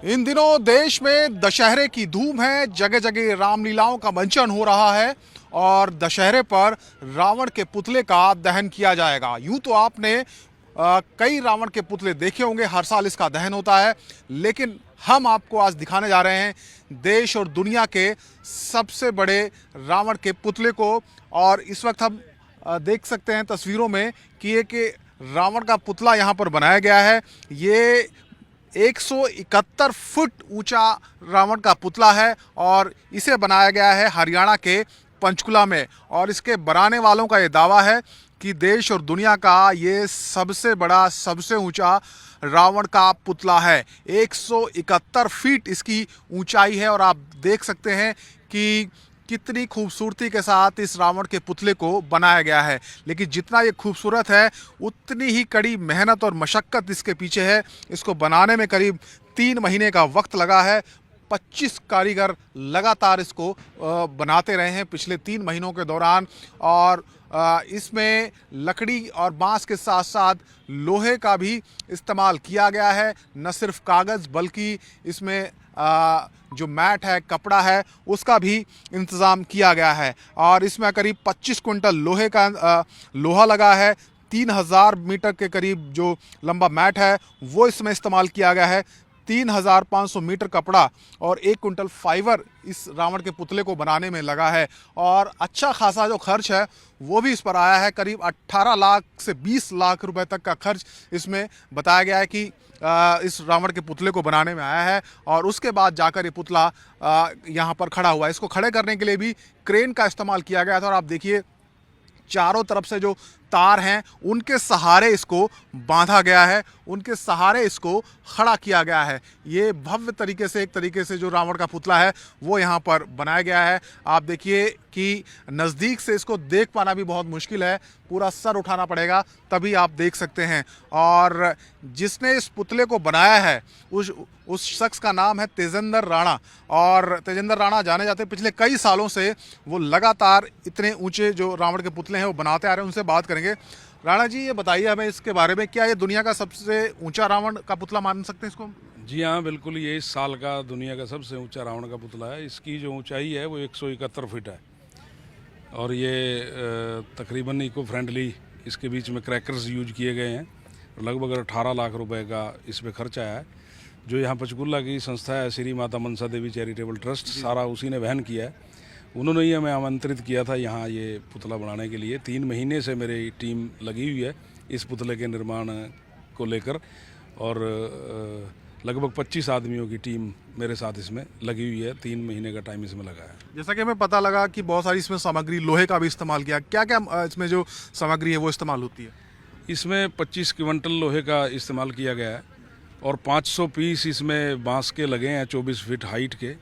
इन दिनों देश में दशहरे की धूम है। जगह जगह रामलीलाओं का मंचन हो रहा है और दशहरे पर रावण के पुतले का दहन किया जाएगा। यूं तो आपने कई रावण के पुतले देखे होंगे, हर साल इसका दहन होता है, लेकिन हम आपको आज दिखाने जा रहे हैं देश और दुनिया के सबसे बड़े रावण के पुतले को। और इस वक्त हम देख सकते हैं तस्वीरों में कि एक रावण का पुतला यहाँ पर बनाया गया है। ये 171 फुट ऊंचा रावण का पुतला है और इसे बनाया गया है हरियाणा के पंचकुला में। और इसके बनाने वालों का ये दावा है कि देश और दुनिया का ये सबसे बड़ा, सबसे ऊंचा रावण का पुतला है। 171 फीट इसकी ऊंचाई है और आप देख सकते हैं कि कितनी खूबसूरती के साथ इस रावण के पुतले को बनाया गया है। लेकिन जितना ये खूबसूरत है उतनी ही कड़ी मेहनत और मशक्क़त इसके पीछे है। इसको बनाने में करीब 3 महीने का वक्त लगा है। 25 कारीगर लगातार इसको बनाते रहे हैं पिछले 3 महीनों के दौरान। और इसमें लकड़ी और बांस के साथ साथ लोहे का भी इस्तेमाल किया गया है। न सिर्फ कागज़ बल्कि इसमें जो मैट है, कपड़ा है, उसका भी इंतज़ाम किया गया है। और इसमें करीब 25 कुंटल लोहे का लोहा लगा है। 3000 मीटर के करीब जो लंबा मैट है वो इसमें इस्तेमाल किया गया है। 3500 मीटर कपड़ा और 1 कुंटल फाइबर इस रावण के पुतले को बनाने में लगा है। और अच्छा खासा जो खर्च है वो भी इस पर आया है। करीब 18 लाख से 20 लाख रुपए तक का खर्च इसमें बताया गया है कि इस रावण के पुतले को बनाने में आया है। और उसके बाद जाकर ये पुतला यहाँ पर खड़ा हुआ है। इसको खड़े करने के लिए भी क्रेन का इस्तेमाल किया गया था। और आप देखिए चारों तरफ से जो तार हैं उनके सहारे इसको बांधा गया है, उनके सहारे इसको खड़ा किया गया है। ये भव्य तरीके से, एक तरीके से जो रावण का पुतला है वो यहाँ पर बनाया गया है। आप देखिए कि नज़दीक से इसको देख पाना भी बहुत मुश्किल है, पूरा सर उठाना पड़ेगा तभी आप देख सकते हैं। और जिसने इस पुतले को बनाया है उस शख्स का नाम है तेजेंद्र राणा। और तेजेंद्र राणा जाने जाते पिछले कई सालों से वो लगातार इतने ऊंचे जो रावण के पुतले हैं वो बनाते आ रहे हैं। उनसे बात करेंगे। राणा जी, ये बताइए हमें इसके बारे में, क्या ये दुनिया का सबसे ऊंचा रावण का पुतला मान सकते हैं इसको? जी हाँ, बिल्कुल। ये इस साल का दुनिया का सबसे ऊंचा रावण का पुतला है। इसकी जो ऊंचाई है वो 171 फीट है। और ये तकरीबन इको फ्रेंडली, इसके बीच में क्रैकर्स यूज किए गए हैं। लगभग 18 लाख रुपए का इस पर खर्च आया है। जो यहाँ पंचकुला की संस्था है श्री माता मनसा देवी चैरिटेबल ट्रस्ट, सारा उसी ने वहन किया है। उन्होंने ही हमें आमंत्रित किया था यहाँ ये पुतला बनाने के लिए। 3 महीने से मेरी टीम लगी हुई है इस पुतले के निर्माण को लेकर। और लगभग 25 आदमियों की टीम मेरे साथ इसमें लगी हुई है। 3 महीने का टाइम इसमें लगा है। जैसा कि हमें पता लगा कि बहुत सारी इसमें सामग्री लोहे का भी इस्तेमाल किया, क्या क्या इसमें जो सामग्री है वो इस्तेमाल होती है? इसमें 25 क्विंटल लोहे का इस्तेमाल किया गया है और 500 पीस इसमें बांस के लगे हैं 24 फीट हाइट के।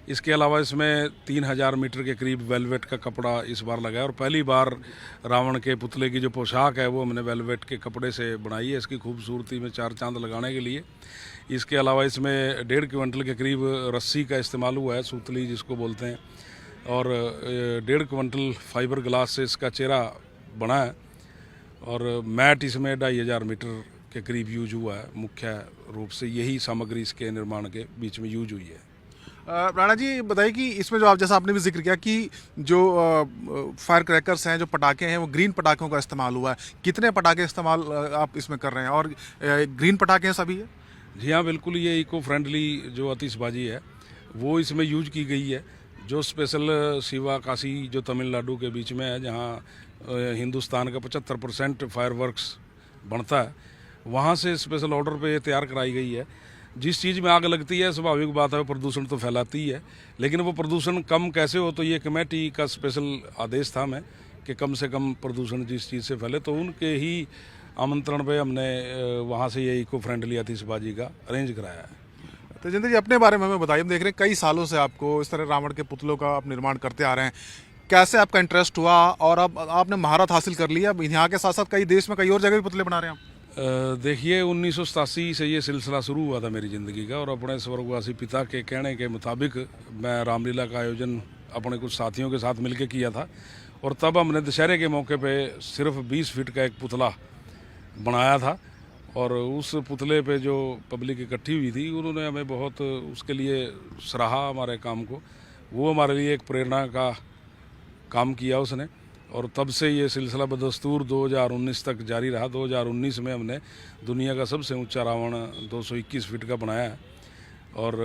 इसके अलावा इसमें 3000 मीटर के करीब वेलवेट का कपड़ा इस बार लगा है। और पहली बार रावण के पुतले की जो पोशाक है वो हमने वेलवेट के कपड़े से बनाई है, इसकी खूबसूरती में 4 चांद लगाने के लिए। इसके अलावा इसमें 1.5 क्विंटल के करीब रस्सी का इस्तेमाल हुआ है, सूतली जिसको बोलते हैं। और 1.5 क्विंटल फाइबर ग्लास से इसका चेहरा बना है। और मैट इसमें 2500 मीटर के करीब यूज हुआ है। मुख्य रूप से यही सामग्री इसके निर्माण के बीच में यूज हुई है। राणा जी, बताइए कि इसमें जो आप, जैसा आपने भी जिक्र किया कि जो फायर क्रैकर्स हैं, जो पटाखे हैं, वो ग्रीन पटाखों का इस्तेमाल हुआ है। कितने पटाखे इस्तेमाल आप इसमें कर रहे हैं और ग्रीन पटाखे हैं सभी है? जी हाँ, बिल्कुल। ये इको फ्रेंडली जो आतिशबाजी है वो इसमें यूज की गई है। जो स्पेशल शिवा काशी जो तमिलनाडु के बीच में है, जहाँ हिंदुस्तान का 75% फायरवर्क्स बनता है, वहाँ से स्पेशल ऑर्डर पे ये तैयार कराई गई है। जिस चीज़ में आग लगती है स्वाभाविक बात है वो प्रदूषण तो फैलाती ही है, लेकिन वो प्रदूषण कम कैसे हो, तो ये कमेटी का स्पेशल आदेश था मैं कि कम से कम प्रदूषण जिस चीज़ से फैले, तो उनके ही आमंत्रण पे हमने वहाँ से ये इको फ्रेंडली आतिशबाजी का अरेंज कराया है। तेजेंद्र जी, अपने बारे में हमें बताइए। हम देख रहे हैं कई सालों से आपको इस तरह रावण के पुतलों का आप निर्माण करते आ रहे हैं। कैसे आपका इंटरेस्ट हुआ और अब आपने महारत हासिल कर ली? अब यहाँ के साथ साथ कई देश में कई और जगह भी पुतले बना रहे हैं आप। देखिए, 1987 से ये सिलसिला शुरू हुआ था मेरी ज़िंदगी का। और अपने स्वर्गवासी पिता के कहने के मुताबिक मैं रामलीला का आयोजन अपने कुछ साथियों के साथ मिलकर किया था। और तब हमने दशहरे के मौके पे सिर्फ 20 फीट का एक पुतला बनाया था और उस पुतले पे जो पब्लिक इकट्ठी हुई थी उन्होंने हमें बहुत उसके लिए सराहा हमारे काम को। वो हमारे लिए एक प्रेरणा का काम किया उसने, और तब से ये सिलसिला बदस्तूर 2019 तक जारी रहा। 2019 में हमने दुनिया का सबसे ऊंचा रावण 221 फीट का बनाया है, और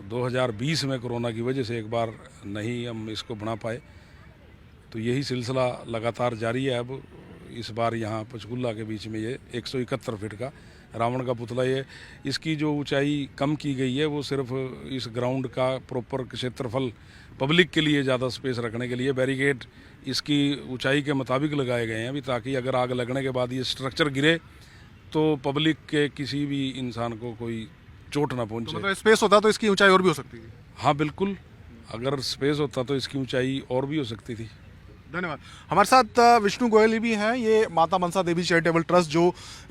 2020 में कोरोना की वजह से एक बार नहीं हम इसको बना पाए, तो यही सिलसिला लगातार जारी है। अब इस बार यहाँ पंचकुला के बीच में ये 171 फीट का रावण का पुतला, ये इसकी जो ऊंचाई कम की गई है वो सिर्फ इस ग्राउंड का प्रॉपर क्षेत्रफल पब्लिक के लिए ज़्यादा स्पेस रखने के लिए बैरिकेड इसकी ऊंचाई के मुताबिक लगाए गए हैं अभी, ताकि अगर आग लगने के बाद ये स्ट्रक्चर गिरे तो पब्लिक के किसी भी इंसान को कोई चोट ना पहुंचे। तो मतलब स्पेस होता तो इसकी ऊंचाई और भी हो सकती थी। हाँ बिल्कुल, अगर स्पेस होता तो इसकी ऊंचाई और भी हो सकती थी। धन्यवाद। हमारे साथ विष्णु गोयल भी हैं, ये माता मनसा देवी चैरिटेबल ट्रस्ट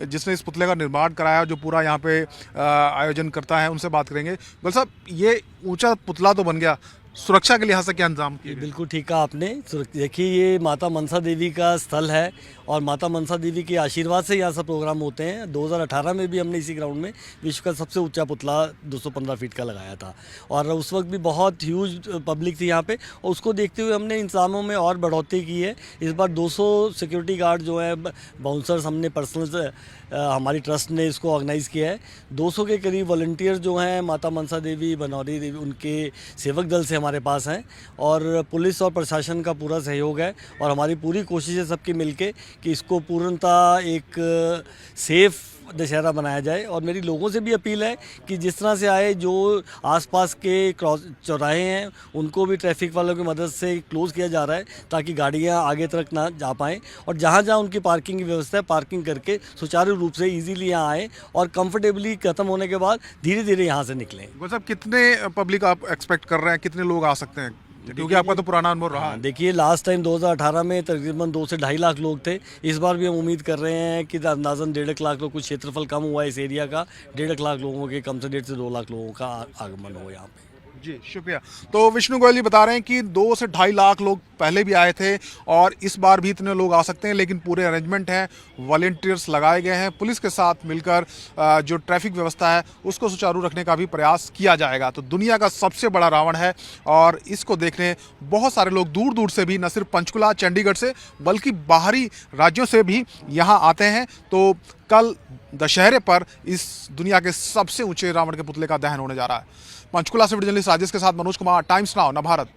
जिसने इस पुतले का निर्माण कराया, जो पूरा यहाँ पे आयोजन करता है, उनसे बात करेंगे। गोयल साहब, ये ऊंचा पुतला तो बन गया, सुरक्षा के लिहाज से क्या इंतजाम किए गए? बिल्कुल ठीक कहा आपने। देखिए, ये माता मनसा देवी का स्थल है और माता मनसा देवी के आशीर्वाद से यहाँ सब प्रोग्राम होते हैं। 2018 में भी हमने इसी ग्राउंड में विश्व का सबसे ऊंचा पुतला 215 फीट का लगाया था, और उस वक्त भी बहुत ह्यूज पब्लिक थी यहाँ पे, और उसको देखते हुए हमने इंतजामों में और बढ़ोतरी की है। इस बार 200 सिक्योरिटी गार्ड जो है, बाउंसर्स हमने पर्सनल हमारी ट्रस्ट ने इसको ऑर्गेनाइज़ किया है। 200 के करीब वॉलंटियर जो हैं माता मनसा देवी, बनौरी देवी, उनके सेवक दल से हमारे पास हैं, और पुलिस और प्रशासन का पूरा सहयोग है, और हमारी पूरी कोशिश है सबकी मिलके कि इसको पूर्णतः एक सेफ दशहरा बनाया जाए। और मेरी लोगों से भी अपील है कि जिस तरह से आए, जो आसपास के क्रॉस चौराहे हैं उनको भी ट्रैफिक वालों की मदद से क्लोज़ किया जा रहा है, ताकि गाड़ियां आगे तक ना जा पाएँ, और जहां जहां उनकी पार्किंग की व्यवस्था है, पार्किंग करके सुचारू रूप से इजीली यहाँ आएँ, और कंफर्टेबली ख़त्म होने के बाद धीरे धीरे यहाँ से निकलें। गोयल साहब, कितने पब्लिक आप एक्सपेक्ट कर रहे हैं, कितने लोग आ सकते हैं, क्योंकि आपका तो पुराना अनुभव रहा है? देखिए, लास्ट टाइम 2018 में तकरीबन 2 से 2.5 लाख लोग थे। इस बार भी हम उम्मीद कर रहे हैं कि अंदाजन 1.5 लाख लोग, कुछ क्षेत्रफल कम हुआ है इस एरिया का, 1.5 लाख लोगों के कम से 1.5 से 2 लाख लोगों का आगमन हो यहाँ पे। जी शुक्रिया। तो विष्णु गोयल जी बता रहे हैं कि 2 से 2.5 लाख लोग पहले भी आए थे, और इस बार भी इतने लोग आ सकते हैं, लेकिन पूरे अरेंजमेंट हैं, वॉलंटियर्स लगाए गए हैं, पुलिस के साथ मिलकर जो ट्रैफिक व्यवस्था है उसको सुचारू रखने का भी प्रयास किया जाएगा। तो दुनिया का सबसे बड़ा रावण है, और इसको देखने बहुत सारे लोग दूर दूर से भी, न सिर्फ पंचकुला चंडीगढ़ से, बल्कि बाहरी राज्यों से भी यहाँ आते हैं। तो कल दशहरे पर इस दुनिया के सबसे ऊंचे रावण के पुतले का दहन होने जा रहा है। पंचकुला से जर्नलिस्ट राजेश के साथ मनोज कुमार, टाइम्स नाउ नवभारत।